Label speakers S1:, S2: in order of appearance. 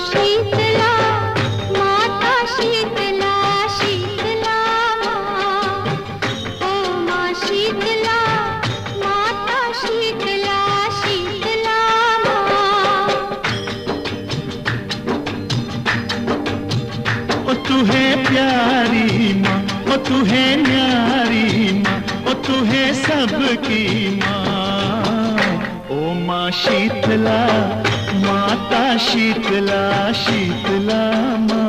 S1: शीतला माता शीतला शीतला माँ ओ माँ शीतला माता शीतला शीतला माँ।
S2: ओ तू है प्यारी माँ, ओ तू है न्यारी माँ, ओ तू है सबकी माँ। ओ माँ शीतला माता शीतला शीतला माँ।